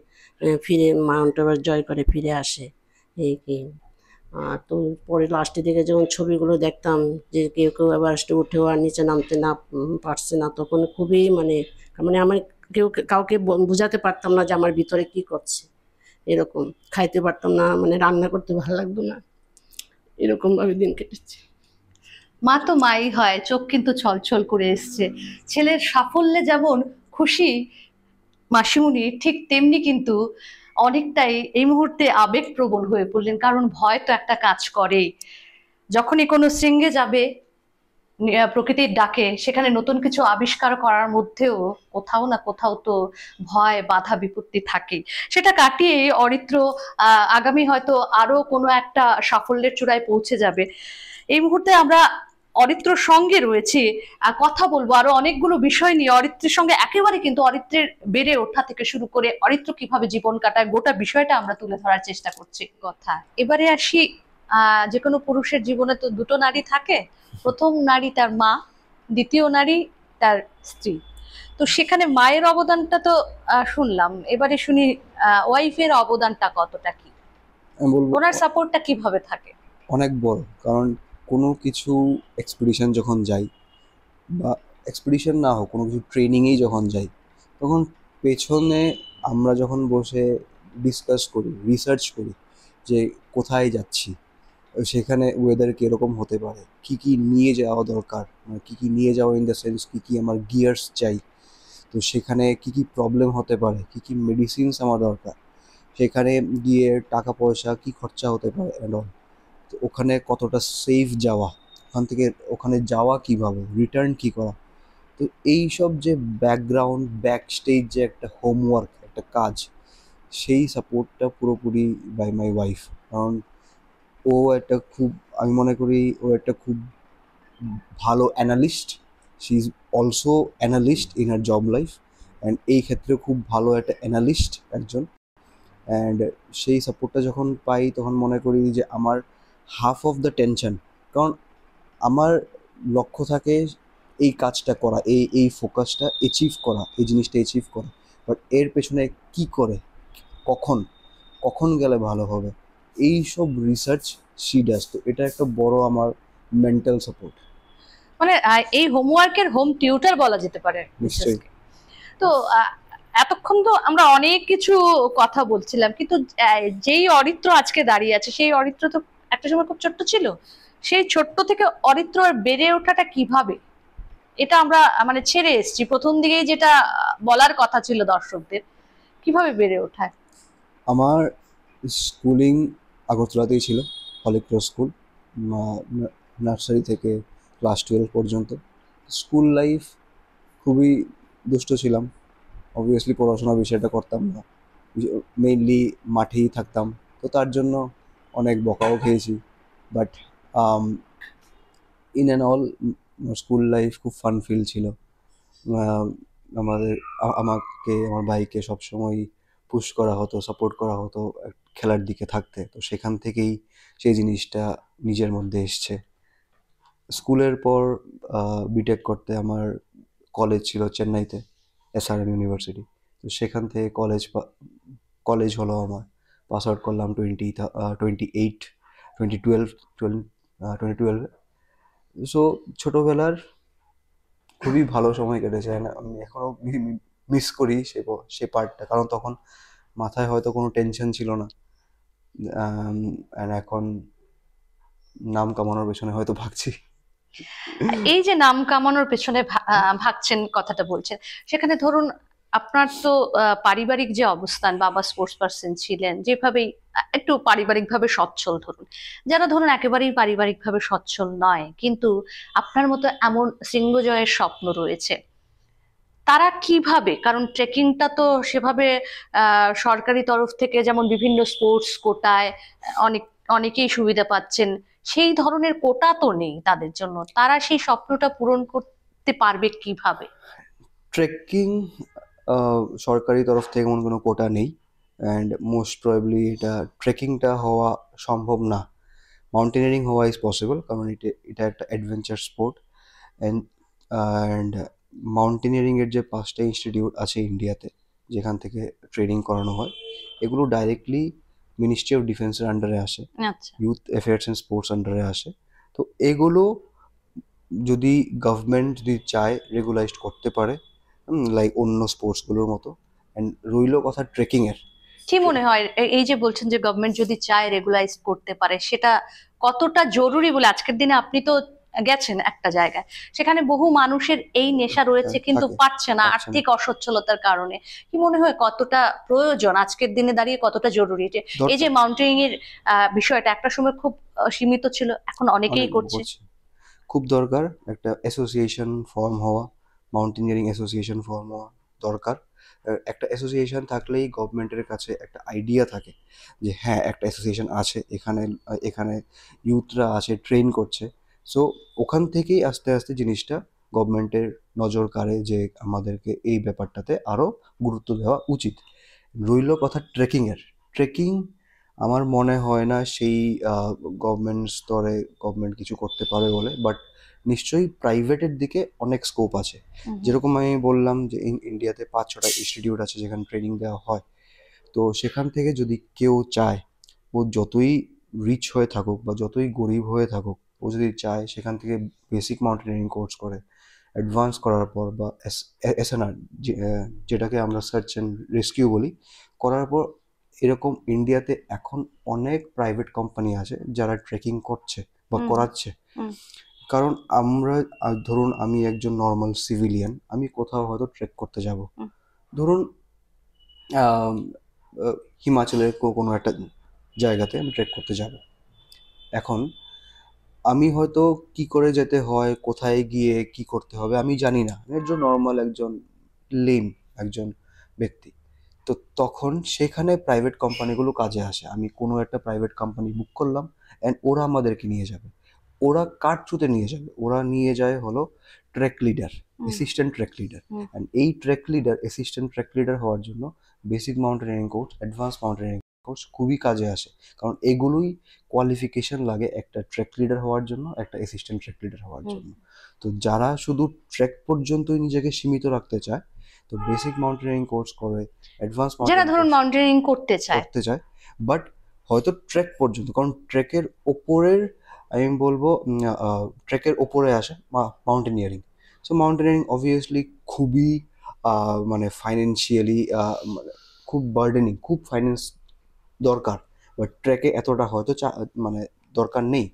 ফিরে মাউন্ট এভারেস্ট জয় করে ফিরে আসে। এই কি আর তো পরে লাস্টের দিকে যখন ছবিগুলো দেখতাম যে কেউ কেউ এভারেস্টে উঠেও আর নিচে নামতে না পারছে না, তখন খুবই মানে মানে আমার কাউকে বোঝাতে পারতাম না যে আমার ভিতরে কি করছে। এরকম খাইতে পারতাম না, মানে রান্না করতে ভালো লাগতো না, এরকম ভাবে দিন কেটেছে। মা তো মাই হয়, চোখ কিন্তু ছলছল করে এসছে। ছেলের সাফল্যে যেমন খুশি মাসিমণি, ঠিক তেমনি কিন্তু অনেকটাই এই মুহূর্তে আবেগপ্রবণ হয়ে পড়লেন, কারণ ভয় তো একটা কাজ করেই। যখনই কোনো শৃঙ্গে যাবে প্রকৃতির ডাকে, সেখানে নতুন কিছু আবিষ্কার করার মধ্যেও কোথাও না কোথাও তো ভয় বাধা বিপত্তি থাকে। সেটা কাটিয়ে অরিত্র আগামী হয়তো আরো কোনো একটা সাফল্যের চূড়ায় পৌঁছে যাবে। এই মুহূর্তে আমরা অরিত্রর সঙ্গে রয়েছি, কথা বলবো আরো অনেকগুলো বিষয় নিয়ে অরিত্রের সঙ্গে, একেবারে কিন্তু অরিত্রের বেড়ে ওঠা থেকে শুরু করে অরিত্র কিভাবে জীবন কাটায় গোটা বিষয়টা আমরা তুলে ধরার চেষ্টা করছি। কথা এবারে আসি, যে কোনো পুরুষের জীবনে তো দুটো নারী থাকে, প্রথম নারী তার মা, দ্বিতীয় নারী তার স্ত্রী। তো সেখানে মায়ের অবদানটা তো শুনলাম, এবারে শুনি ওয়াইফের অবদানটা কতটা, কি আমি বলবো ওনার সাপোর্টটা কিভাবে থাকে। অনেক বড়, কারণ কোনো কিছু এক্সপিডিশন যখন যাই, বা এক্সপিডিশন না হোক, কোনো কিছু ট্রেনিংয়েই যখন যাই, তখন পেছনে আমরা যখন বসে ডিসকাস করি, রিসার্চ করি যে কোথায় যাচ্ছি, সেখানে ওয়েদার কীরকম হতে পারে, কী কী নিয়ে যাওয়া দরকার, মানে কী কী নিয়ে যাওয়া ইন দ্য সেন্স কী কী আমার গিয়ার্স চাই, তো সেখানে কী কী প্রবলেম হতে পারে, কী কী মেডিসিনস আমার দরকার, সেখানে গিয়ে টাকা পয়সা কী খরচা হতে পারে অ্যান্ড অল, তো ওখানে কতটা সেফ যাওয়া, ওখান থেকে ওখানে যাওয়া কীভাবে, রিটার্ন কী করা, তো এই সব যে ব্যাকগ্রাউন্ড ব্যাক স্টেজ যে একটা হোমওয়ার্ক, একটা কাজ, সেই সাপোর্টটা পুরোপুরি বাই মাই ওয়াইফ। কারণ ও একটা খুব, আমি মনে করি ও একটা খুব ভালো analyst, she is also analyst in her job life, and এই ক্ষেত্রে খুব ভালো একটা অ্যানালিস্ট একজন। অ্যান্ড সেই সাপোর্টটা যখন পাই তখন মনে করি যে আমার হাফ অফ দ্য টেনশন, কারণ আমার লক্ষ্য থাকে এই কাজটা করা, এই ফোকাসটা অ্যাচিভ করা, এই জিনিসটা অ্যাচিভ করা, বাট এর পেছনে কি করে, কখন কখন গেলে ভালো হবে, এই সব রিসার্চ শি ডাজ। তো এটা একটা বড় আমার মেন্টাল সাপোর্ট। মানে এই হোমওয়ার্কের হোম টিউটার বলা যেতে পারে নিশ্চয়ই। মিসেসকে। তো এতক্ষণ তো আমরা অনেক কিছু কথা বলছিলাম, কিন্তু যেই অরিত্র আজকে দাঁড়িয়ে আছে, সেই অরিত্র তো একটা সময় খুব ছোট্ট ছিল। সেই ছোট্ট থেকে অরিত্র বেড়ে ওঠাটা কিভাবে, এটা আমরা মানে ছেড়ে এসেছি প্রথম দিকেই, যেটা বলার কথা ছিল দর্শকদের, কিভাবে বেড়ে ওঠায়। আমার স্কুলিং আগরতলাতেই ছিল, হলিক্রস স্কুল, নার্সারি থেকে ক্লাস 12 পর্যন্ত। স্কুল লাইফ খুবই দুষ্ট ছিলাম, অবভিয়াসলি পড়াশোনা বিষয়টা করতাম না, মেইনলি মাঠেই থাকতাম, তো তার জন্য অনেক বকাও খেয়েছি। But in and all school life খুব ফান ফিল ছিল। আহ, আমাকে আমার ভাইকে সবসময় পুশ করা হতো, সাপোর্ট করা হতো খেলার দিকে থাকতে, তো সেখান থেকেই সেই জিনিসটা নিজের মধ্যে এসছে। স্কুলের পর বিটেক করতে আমার কলেজ ছিল চেন্নাইতে, এসআরএম ইউনিভার্সিটি, তো সেখান থেকে কলেজ হলো আমার, পাস আউট করলাম 2012। সো ছোটোবেলার খুবই ভালো সময় কেটেছে, and আমি এখনও মিস করি সে পার্টটা, কারণ তখন মাথায় হয়তো কোনো টেনশন ছিল না, and এখন নাম কামানোর পেছনে হয়তো ভাগছি। এই যে নাম কামানোর পেছনে ভাগছেন কথাটা বলছেন, সেখানে ধরুন আপনার তো পারিবারিক যে অবস্থান, বাবা স্পোর্টস পার্সন ছিলেন, যেভাবেই একটু পারিবারিকভাবে সচ্ছল, ধরুন যারা ধরুন একেবারেই পারিবারিকভাবে সচ্ছল নয়, কিন্তু আপনার মতো এমন সিংহজয়ের স্বপ্ন রয়েছে, তারা কিভাবে, কারণ ট্রেকিংটা তো সেভাবে সরকারি তরফ থেকে যেমন বিভিন্ন স্পোর্টস কোটায় অনেক অনেকেই সুবিধা পাচ্ছেন, সেই ধরনের কোটা তো নেই তাদের জন্য, তারা সেই স্বপ্নটা পূরণ করতে পারবে কিভাবে। ট্রেকিং সরকারি তরফ থেকে এমন কোনো কোটা নেই, অ্যান্ড মোস্ট প্রবাবলি এটা ট্রেকিংটা হওয়া সম্ভব না। মাউন্টেনিয়ারিং হওয়া ইজ পসিবল, কারণ এটা একটা অ্যাডভেঞ্চার স্পোর্ট, অ্যান্ড মাউন্টেনিয়ারিংয়ের যে 5টা ইনস্টিটিউট আছে ইন্ডিয়াতে যেখান থেকে ট্রেনিং করানো হয়, এগুলো ডাইরেক্টলি মিনিস্ট্রি অফ ডিফেন্সের আন্ডারে আসে, আচ্ছা, ইউথ অ্যাফেয়ার্স অ্যান্ড স্পোর্টস আন্ডারে আসে। তো এগুলো যদি গভর্নমেন্ট যদি চায় রেগুলাইজড করতে পারে, লাইক অন্য স্পোর্টসগুলোর মতো। অ্যান্ড রইল কথা ট্রেকিংয়ের, কি মনে হয় এই যে বলছেন যে গভর্নমেন্ট যদি চায় রেগুলাইজ করতে পারে, সেটা কতটা জরুরি বলে আজকের দিনে আপনি তো গেছেন একটা জায়গায়, সেখানে বহু মানুষের এই নেশা রয়েছে কিন্তু থাকে, পাচ্ছে না পাচ্ছে না। আর্থিক অসচ্ছলতার কারণে। কি মনে হয় কতটা প্রয়োজন আজকের দিনে দাঁড়িয়ে, কতটা জরুরি যে এই যে দরকার, মাউন্টেনিং এর বিষয়টা একটা সময় খুব সীমিত ছিল, এখন অনেকেই অনেক করছে। করছে। খুব দরকার একটা অ্যাসোসিয়েশন ফর্ম হওয়া, মাউন্টেনিয়ারিং অ্যাসোসিয়েশন ফর্ম হওয়া দরকার। একটা অ্যাসোসিয়েশন থাকলেই গভর্নমেন্টের কাছে একটা আইডিয়া থাকে যে হ্যাঁ একটা অ্যাসোসিয়েশন আছে এখানে, এখানে ইউথরা আছে ট্রেন করছে। সো ওখান থেকেই আস্তে আস্তে জিনিসটা গভর্নমেন্টের নজর কাড়ে যে আমাদেরকে এই ব্যাপারটাতে আরও গুরুত্ব দেওয়া উচিত। রইল কথা ট্রেকিংয়ের, ট্রেকিং আমার মনে হয় না সেই গভর্নমেন্ট স্তরে গভর্নমেন্ট কিছু করতে পারে বলে, বাট নিশ্চয়ই প্রাইভেটের দিকে অনেক স্কোপ আছে। হুম হুম। যেরকম আমি বললাম যে ইন্ডিয়াতে 5-6টা ইনস্টিটিউট আছে যেখানে ট্রেনিং দেওয়া হয়। তো সেখান থেকে যদি কেউ চায়, ও যতই রিচ হয়ে থাকুক বা যতই গরিব হয়ে থাকুক, ও যদি চায় সেখান থেকে বেসিক মাউন্টেনিয়ারিং কোর্স করে অ্যাডভান্স করার পর বা এসএনআর যেটাকে আমরা সার্চ অ্যান্ড রেস্কিউ বলি, করার পর এরকম ইন্ডিয়াতে এখন অনেক প্রাইভেট কোম্পানি আছে যারা ট্রেকিং করছে বা হুম করাচ্ছে। হুম কারণ আমরা ধরুন আমি একজন নর্মাল সিভিলিয়ান, আমি কোথাও হয়তো ট্রেক করতে যাব, হুম ধরুন আম, হিমাচলের কোনো একটা জায়গাতে আমি ট্রেক করতে যাব। এখন আমি হয়তো কি করে যেতে হয়, কোথায় গিয়ে কি করতে হবে আমি জানি না, আমি একজন নর্মাল একজন লেম একজন ব্যক্তি। তো তখন সেখানে প্রাইভেট কোম্পানিগুলো কাজে আসে। আমি কোনো একটা প্রাইভেট কোম্পানি বুক করলাম অ্যান্ড ওরা আমাদেরকে নিয়ে যাবে। ওরা কার থ্রুতে নিয়ে যাবে? ওরা নিয়ে যায় হলো ট্রেক লিডার, হুম অ্যাসিস্ট্যান্ট ট্রেক লিডার। হুম। অ্যান্ড এই trek leader, assistant trek leader হওয়ার জন্য basic mountaineering course, advance mountaineering course খুবই কাজে আসে। কারণ এগুলোই কোয়ালিফিকেশন লাগে একটা ট্রেক লিডার হওয়ার জন্য, একটা অ্যাসিস্ট্যান্ট ট্রেক লিডার হওয়ার হুম। জন্য। তো যারা শুধু ট্রেক পর্যন্তই নিজেকে সীমিত রাখতে চায়, তো বেসিক মাউন্টেনিয়ারিং কোর্স করে, অ্যাডভান্স যারা মাউন্টেনিয়ারিং ধরুন কোর্স মাউন্টেনিং করতে চায়। করতে চায়, বাট হয়তো ট্রেক পর্যন্ত, কারণ ট্রেকের ওপরের আমি বলবো ট্রেকের ওপরে আসে মাউন্টেনিয়ারিং। সো মাউন্টেনিয়ারিং অবভিয়াসলি খুবই মানে ফাইন্যান্সিয়ালি খুব বার্ডেনিং, খুব ফাইন্যান্স দরকার, বাট ট্রেকে এতটা হয়তো মানে দরকার নেই।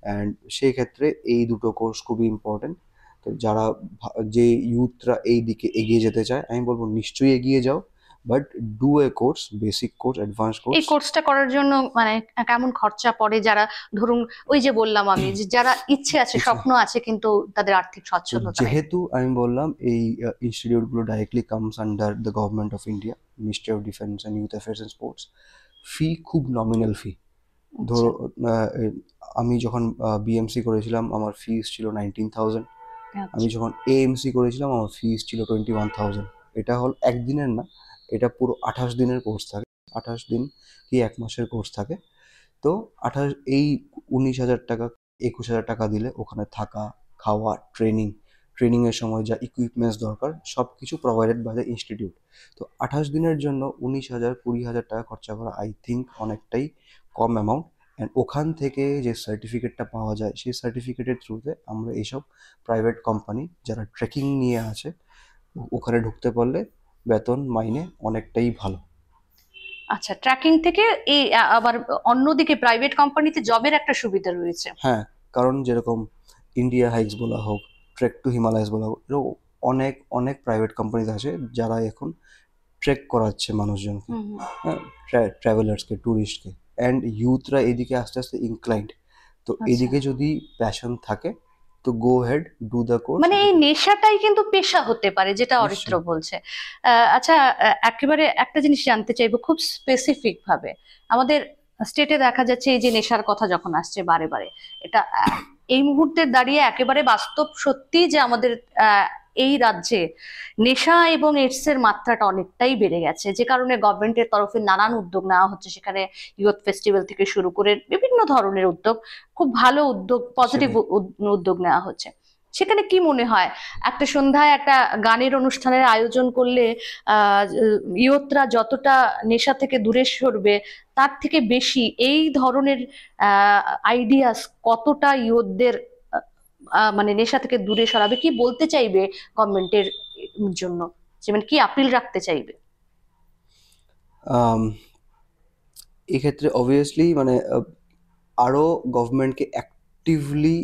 অ্যান্ড সেই ক্ষেত্রে এই দুটো কোর্স খুবই ইম্পর্টেন্ট। তো যারা যে ইউথরা এই দিকে এগিয়ে যেতে চায় আমি বলবো নিশ্চয়ই এগিয়ে যাও, but do a course, basic course, advance এই কোর্স। কোর্সটা করার জন্য মানে কেমন খরচা পড়ে, যারা ধরুন ওই যে বললাম আমি যে যারা ইচ্ছে আছে ইচ্ছে, স্বপ্ন আছে কিন্তু তাদের আর্থিক তো সচ্ছলতা নেই? যেহেতু আমি বললাম এই ইনস্টিটিউটগুলো directly comes under the government of India, ministry of defence and youth affairs and sports. Fee খুব নমিনাল ফি। আচ্ছা ধরো আমি যখন বিএমসি করেছিলাম আমার ফিস ছিল 19,000। আমি আচ্ছা। যখন এএমসি করেছিলাম আমার ফিস ছিল 21,000। এটা হল একদিনের না, এটা পুরো 28 দিনের কোর্স থাকে। 28 দিন কি 1 মাসের কোর্স থাকে। তো 19,000 টাকা 21,000 টাকা দিলে ওখানে থাকা, খাওয়া, ট্রেনিংয়ের সময় যা ইকুইপমেন্টস দরকার সব কিছু প্রোভাইডেড বাই দ্য ইনস্টিটিউট। তো 28 দিনের জন্য 19,000 20,000 টাকা খরচা করা আই থিঙ্ক অনেকটাই কম অ্যামাউন্ট। অ্যান্ড ওখান থেকে যে সার্টিফিকেটটা পাওয়া যায় সেই সার্টিফিকেটের থ্রুতে আমরা এইসব প্রাইভেট কোম্পানি যারা ট্রেকিং নিয়ে আছে ওখানে ঢুকতে পারলে বেতন মাইনে অনেকটাই ভালো। আচ্ছা, ট্র্যাকিং থেকে এই আবার অন্যদিকে প্রাইভেট কোম্পানিতে জবের একটা সুবিধা রয়েছে। হ্যাঁ, কারণ যেরকম ইন্ডিয়া হাইকস বলা হোক, ট্রেক টু হিমালয়াস বলা হোক, এরকম অনেক অনেক প্রাইভেট কোম্পানিজ আছে যারা এখন ট্রেক করাচ্ছে মানুষজনকে, হুম হুম। হ্যাঁ, ট্রাভেলার্সকে, ট্যুরিস্টকে। অ্যান্ড ইউথরা এদিকে আস্তে আস্তে ইনক্লাইন্ড। তো আচ্ছা, এদিকে যদি প্যাশন থাকে তো গো হেড, ডু দ্য কোর্স। মানে এই নেশাটাই কিন্তু পেশা হতে পারে, যেটা অরিত্র নিশ্চয়ই। বলছে। আচ্ছা, একেবারে একটা জিনিস জানতে চাইবো খুব স্পেসিফিক ভাবে। আমাদের স্টেটে দেখা যাচ্ছে এই যে নেশার কথা যখন আসছে বারে বারে, এটা এই মুহূর্তে দাঁড়িয়ে একেবারে বাস্তব সত্যি যে আমাদের আহ, এই রাজ্যে নেশা এবং এইডস এর মাত্রাটা অনেকটাই বেড়ে গেছে, যে কারণে গভর্নমেন্টের তরফে নানান উদ্যোগ নেওয়া হচ্ছে। সেখানে ইয়ুথ ফেস্টিভ্যাল থেকে শুরু করে বিভিন্ন ধরনের উদ্যোগ, খুব ভালো উদ্যোগ, পজিটিভ সেটাই। উদ্যোগ নেওয়া হচ্ছে। সেখানে কি মনে হয় একটা সন্ধ্যায় একটা গানের অনুষ্ঠানের আয়োজন করলে ইয়ুথরা যতটা নেশা থেকে দূরে সরবে, তার থেকে বেশি এই ধরনের আইডিয়াস কতটা ইয়ুথদের মানে নেশা থেকে দূরে সরাবে? কি বলতে চাইবে গভর্নমেন্টের জন্য, যে মানে কি আপিল রাখতে চাইবে? আম, এক্ষেত্রে অবভিয়াসলি মানে আরও গভর্নমেন্টকে অ্যাক্টিভলি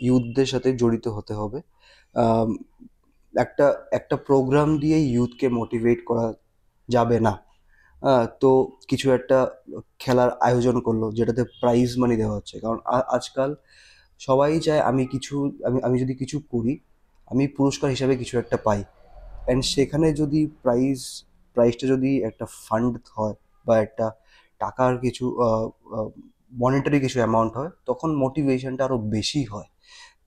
ইউথদের সাথে জড়িত হতে হবে। আম, একটা একটা প্রোগ্রাম দিয়ে ইউথকে মোটিভেট করা যাবে না। তো কিছু একটা খেলার আয়োজন করলো যেটাতে প্রাইজ মানি দেওয়া হচ্ছে, কারণ আজকাল সবাই চায় আমি কিছু, আমি আমি যদি কিছু করি আমি পুরস্কার হিসাবে কিছু একটা পাই। অ্যান্ড সেখানে যদি প্রাইজটা যদি একটা ফান্ড হয় বা একটা টাকার কিছু মনিটারি কিছু অ্যামাউন্ট হয়, তখন মোটিভেশনটা আরো বেশি হয়।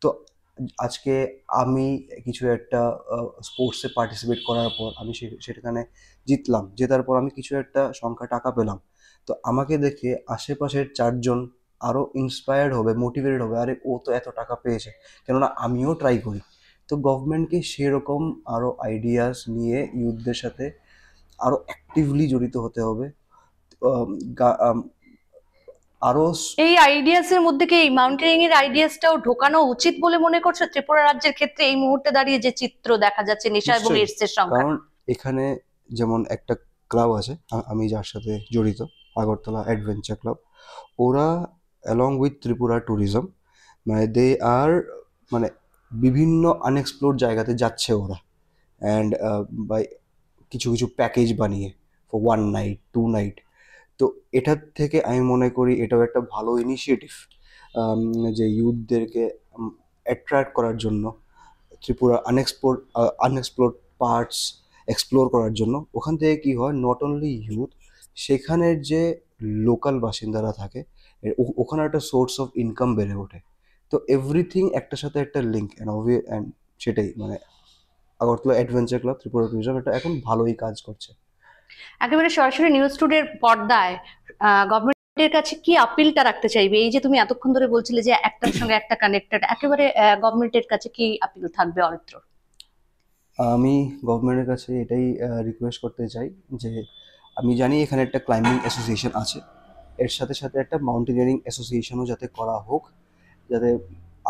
তো আজকে আমি কিছু একটা স্পোর্টসে পার্টিসিপেট করার পর আমি সেখানে জিতলাম, জেতার পর আমি কিছু একটা সংখ্যা টাকা পেলাম। তো আমাকে দেখে আশেপাশের চারজন আরো ইন্সপায়ার্ড হবে, মোটিভেটেড হবে, আরে ও তো এত টাকা পেয়েছে, কেননা আমিও ট্রাই করি। তো গভর্নমেন্টকে সেরকম আরো আইডিয়াস নিয়ে ইউথদের সাথে আরো অ্যাক্টিভলি জড়িত হতে হবে। আম, গা- আম, আরো এই আইডিয়াস এর মধ্যে কি এই মাউন্টেনিং এর আইডিয়াসটাও ঢোকানো উচিত বলে মনে করছো ত্রিপুরা রাজ্যের ক্ষেত্রে এই মুহূর্তে দাঁড়িয়ে যে চিত্র দেখা যাচ্ছে নেশা এবং নিশ্চয়ই, এইডস এর সংখ্যা? কারণ এখানে যেমন একটা ক্লাব আছে আমি যার সাথে জড়িত, আগরতলা অ্যাডভেঞ্চার ক্লাব। ওরা অ্যালং উইথ ত্রিপুরা ট্যুরিজম, মানে দে আর, মানে বিভিন্ন আনএক্সপ্লোর জায়গাতে যাচ্ছে ওরা। অ্যান্ড বাই কিছু কিছু প্যাকেজ বানিয়ে ফর 1 নাইট 2 নাইট। তো এটার থেকে আমি মনে করি এটাও একটা ভালো ইনিশিয়েটিভ, যে ইউথদেরকে অ্যাট্রাক্ট করার জন্য ত্রিপুরা আনএক্সপ্লোর পার্টস এক্সপ্লোর করার জন্য। ওখান থেকে কি হয়, নট অনলি ইউথ, সেখানের যে লোকাল বাসিন্দারা থাকে ওখানে একটা সোর্স অফ ইনকাম বেড়ে ওঠে। তো এভরিথিং একটার সাথে একটা লিঙ্ক, অ্যান্ড সেটাই মানে Agartala adventure club Tripura tourism এটা এখন ভালোই কাজ করছে। একেবারে সরাসরি নিউজ টুডের পর্দায় গভর্নমেন্টের কাছে কি আপিলটা রাখতে চাইবে? এই যে তুমি এতক্ষণ ধরে বলছিলে যে একটার সঙ্গে একটা কানেক্টেড, একেবারে গভর্নমেন্টের কাছে কি আপিল থাকবে অরিত্র? আমি গভর্নমেন্টের কাছে এটাই রিকোয়েস্ট করতে চাই যে, আমি জানি এখানে একটা ক্লাইম্বিং অ্যাসোসিয়েশন আছে, এর সাথে সাথে একটা মাউন্টেনিয়ারিং অ্যাসোসিয়েশনও যাতে করা হোক, যাতে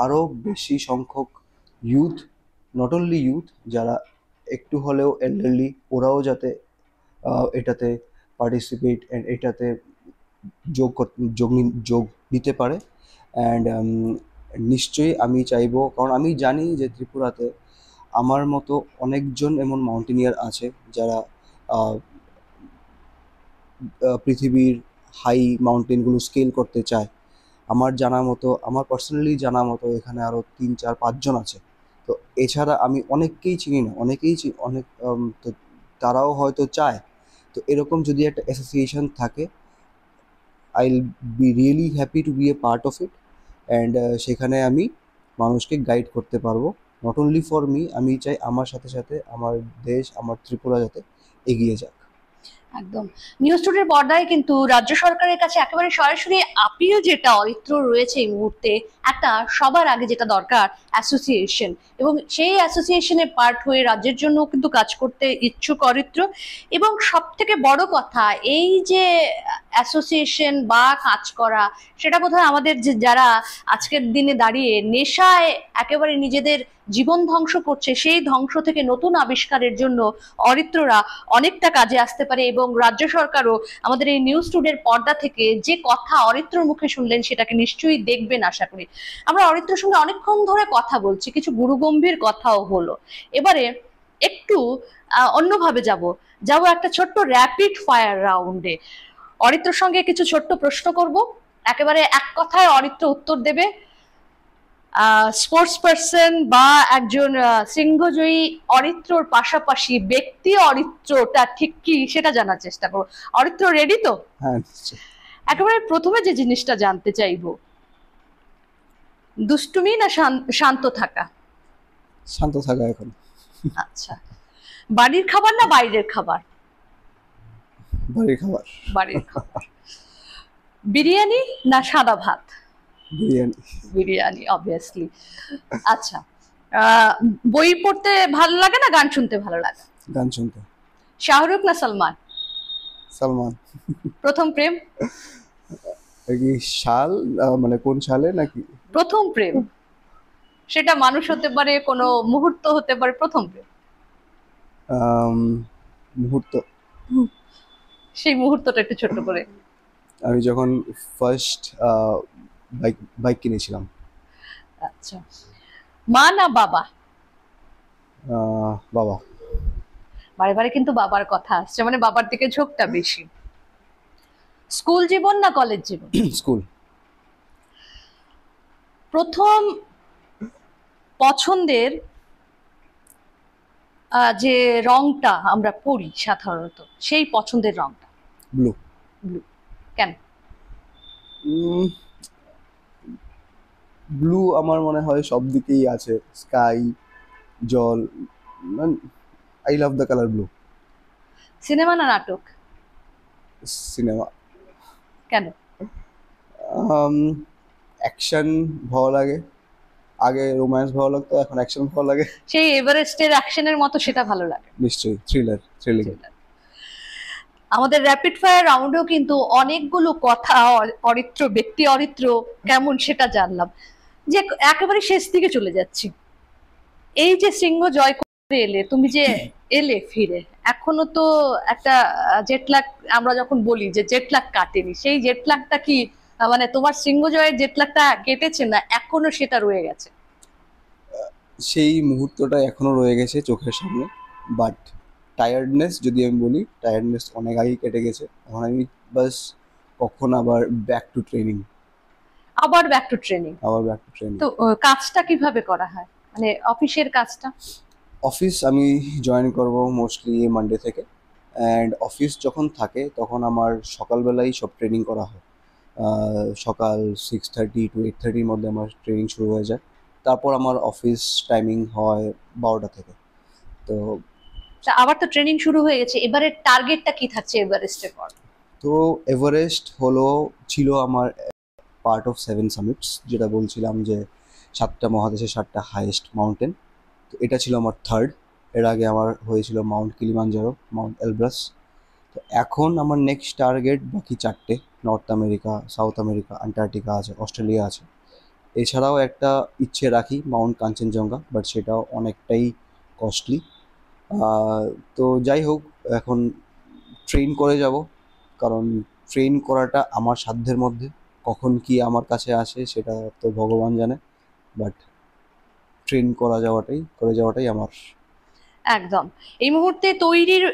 আরও বেশি সংখ্যক ইউথ, নট অনলি ইউথ, যারা একটু হলেও এল্ডারলি, ওরাও যাতে এটাতে পার্টিসিপেট অ্যান্ড এটাতে যোগ নিতে পারে। অ্যান্ড নিশ্চয়ই আমি চাইবো, কারণ আমি জানি যে ত্রিপুরাতে আমার মতো অনেকজন এমন মাউন্টেনিয়ার আছে যারা আহ, পৃথিবীর হাই মাউন্টেনগুলো স্কেল করতে চায়। আমার জানা মতো, আমার পার্সোনালি জানা মতো এখানে আরও 3 4 5 জন আছে। তো এছাড়া আমি অনেককেই চিনি না, অনেক তো তারাও হয়তো চায়। তো এরকম যদি একটা অ্যাসোসিয়েশন থাকে, I will be really happy to be a part of it. And সেখানে আমি মানুষকে গাইড করতে পারবো, নট অনলি ফর মি, আমি চাই আমার সাথে সাথে আমার দেশ, আমার ত্রিপুরা যাতে এগিয়ে যাক। একদম। নিউজ টুডের পর্দায় কিন্তু রাজ্য সরকারের কাছে একেবারে সরাসরি আপিল যেটা অরিত্র রয়েছে এই মুহূর্তে, একটা সবার আগে যেটা দরকার অ্যাসোসিয়েশন, এবং সেই অ্যাসোসিয়েশনের পার্ট হয়ে রাজ্যের জন্য কিন্তু কাজ করতে ইচ্ছুক অরিত্র। এবং সব থেকে বড় কথা, এই যে অ্যাসোসিয়েশন বা কাজ করা, সেটা বোধহয় আমাদের যে যারা আজকের দিনে দাঁড়িয়ে নেশায় একেবারে নিজেদের জীবন ধ্বংস করছে, সেই ধ্বংস থেকে নতুন আবিষ্কারের জন্য অরিত্ররা অনেকটা কাজে আসতে পারে। এবং রাজ্য সরকারও আমাদের এই নিউজ টুডের পর্দা থেকে যে কথা অরিত্রর মুখে শুনলেন সেটাকে নিশ্চয়ই দেখবেন আশা করি। আমরা অরিত্রর সঙ্গে অনেকক্ষণ ধরে কথা বলছি, কিছু গুরুগম্ভীর কথাও হলো। এবারে একটু অন্যভাবে যাব একটা ছোট্ট র্যাপিড ফায়ার রাউন্ডে। অরিত্রর সঙ্গে কিছু ছোট্ট প্রশ্ন করব, একেবারে এক কথায় অরিত্র উত্তর দেবে। স্পোর্টস পার্সন বা একজন সিংহজয়ী অরিত্রর পাশাপাশি ব্যক্তি অরিত্রটা ঠিক কি সেটা জানার চেষ্টা করবো। অরিত্র রেডি তো? হ্যাঁ, নিশ্চয়ই। একেবারে প্রথমে যে জিনিসটা জানতে চাইবো, দুষ্টুমি না শান্ত থাকা? শান্ত থাকা এখন। আচ্ছা। বাড়ির খাবার না বাইরের খাবার? বাড়ির খাবার। বাড়ির খাবার। বিরিয়ানি না সাদা ভাত? বিরিয়ানি। বিরিয়ানি অবভিয়াসলি। আচ্ছা, বই পড়তে ভালো লাগে না গান শুনতে ভালো লাগে? গান শুনতে। শাহরুখ না সালমান? সালমান। প্রথম প্রেম? কি সাল, মানে কোন সালে নাকি? প্রথম প্রেম, সেটা মানুষ হতে পারে, কোনো মুহূর্ত হতে পারে, প্রথম প্রেম। মুহূর্ত। সেই মুহূর্তটা একটু ছোট করে। আমি যখন ফার্স্ট বাইক কিনেছিলাম। আচ্ছা, মা না বাবা? বাবা। বারে বারে কিন্তু বাবার কথা আসছে, মানে বাবার দিকে ঝোঁকটা বেশি। স্কুল জীবন না কলেজ জীবন? স্কুল। প্রথম পছন্দের যে রংটা আমরা পড়ি সাধারণত, সেই পছন্দের রংটা? ব্লু। ব্লু। কেন? ব্লু আমার মনে হয় সব দিকেই আছে, স্কাই, জল, I love the colour blue. Cinema না নাটক? সিনেমা। কেন? অ্যাকশন ভালো লাগে, আগে রোম্যান্স ভালো লাগতো, এখন অ্যাকশন ভালো লাগে। সেই এভারেস্টের অ্যাকশনের মতো সেটা ভালো লাগে? নিশ্চয়ই, থ্রিলিং। আমাদের র্যাপিড ফায়ার রাউন্ডেও কিন্তু অনেকগুলো কথা অরিত্র, ব্যক্তি অরিত্র কেমন সেটা জানলাম। যে একেবারে শেষ দিকে চলে যাচ্ছি, এই যে সিংহ জয় করে এলে, তুমি যে এলে ফিরে, এখনো তো একটা জেটলাগ, আমরা যখন বলি যে জেটলাগ কাটেনি, সেই জেটলাগটা কি মানে তোমার সিংহ জয়ের জেটলাগটা কেটেছে না এখনো সেটা রয়ে গেছে? সেই মুহূর্তটা এখনো রয়ে গেছে চোখের সামনে, বাট টায়ার্ডনেস যদি আমি বলি, টায়ার্ডনেস অনেক আগেই কেটে গেছে। এখন আমি বাস কখন আবার ব্যাক টু ট্রেনিং। আবার ব্যাক টু ট্রেনিং? আবার ব্যাক টু ট্রেনিং। তো কাজটা কিভাবে করা হয়, মানে অফিসের কাজটা? অফিস আমি জয়েন করব মোস্টলি মানডে থেকে, অ্যান্ড অফিস যখন থাকে তখন আমার সকালবেলাই সব ট্রেনিং করা হয়। সকাল 6:30 to 8:30 মধ্যে আমার ট্রেনিং শুরু হয়ে যায়। তারপর আমার অফিস টাইমিং হয় 12টা থেকে। তো আবার তো ট্রেনিং শুরু হয়ে গেছে, এবারে টার্গেটটা কি থাকছে এভারেস্টের পর? তো এভারেস্ট ছিল আমার পার্ট অফ 7 সামিটস, যেটা বলছিলাম যে 7টা মহাদেশের 7টা হাইয়েস্ট মাউন্টেন। তো এটা ছিল আমার থার্ড। এর আগে আমার হয়েছিল মাউন্ট কিলিমানজারো, মাউন্ট এলব্রাস। তো এখন আমার নেক্সট টার্গেট বাকি 4টে, North America, South America, Antarctica আছে, অস্ট্রেলিয়া আছে। এছাড়াও একটা ইচ্ছে রাখি মাউন্ট কাঞ্চনজঙ্ঘা, বাট সেটাও অনেকটাই কস্টলি। তো যাই হোক, এখন ট্রেন করে যাব, কারণ ট্রেন করাটা আমার সাধ্যের মধ্যে। কখন কি আমার কাছে আসে সেটা তো ভগবান জানে, বাট ট্রেন করে যাওয়াটাই আমার। একদম। এই মুহূর্তে তৈরির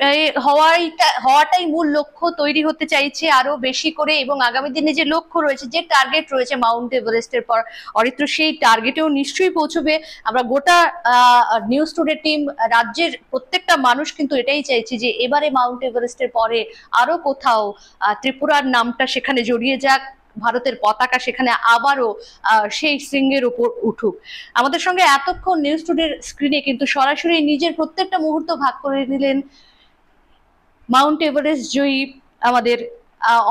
হওয়াটাই মূল লক্ষ্য, তৈরি হতে চাইছে আরো বেশি করে, এবং আগামী দিনে যে লক্ষ্য রয়েছে, যে টার্গেট রয়েছে মাউন্ট এভারেস্টের পর, অরিত্র সেই টার্গেটেও নিশ্চয়ই পৌঁছবে। আমরা গোটা নিউজ টুডে টিম, রাজ্যের প্রত্যেকটা মানুষ কিন্তু এটাই চাইছি যে এবারে মাউন্ট এভারেস্টের পরে আরো কোথাও ত্রিপুরার নামটা সেখানে জড়িয়ে যাক, ভারতের পতাকা সেখানে আবারও সেই শৃঙ্গের উপর উঠুক। আমাদের সঙ্গে এতক্ষণ নিউজ টুডের স্ক্রিনে কিন্তু সরাসরি নিজের প্রত্যেকটা মুহূর্ত ভাগ করে নিলেন মাউন্ট এভারেস্ট জয়ী আমাদের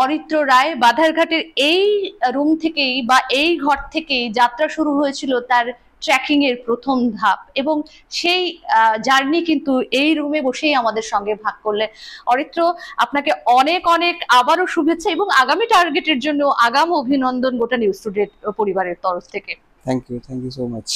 অরিত্র রায়। বাধারঘাটের এই রুম থেকেই বা এই ঘর থেকেই যাত্রা শুরু হয়েছিল তার ট্রেকিং এর প্রথম ধাপ, এবং সেই জার্নি কিন্তু এই রুমে বসেই আমাদের সঙ্গে ভাগ করলেন। অরিত্র, আপনাকে অনেক অনেক আবারও শুভেচ্ছা এবং আগামী টার্গেটের জন্য আগাম অভিনন্দন গোটা নিউজ টুডে পরিবারের তরফ থেকে। Thank you so much.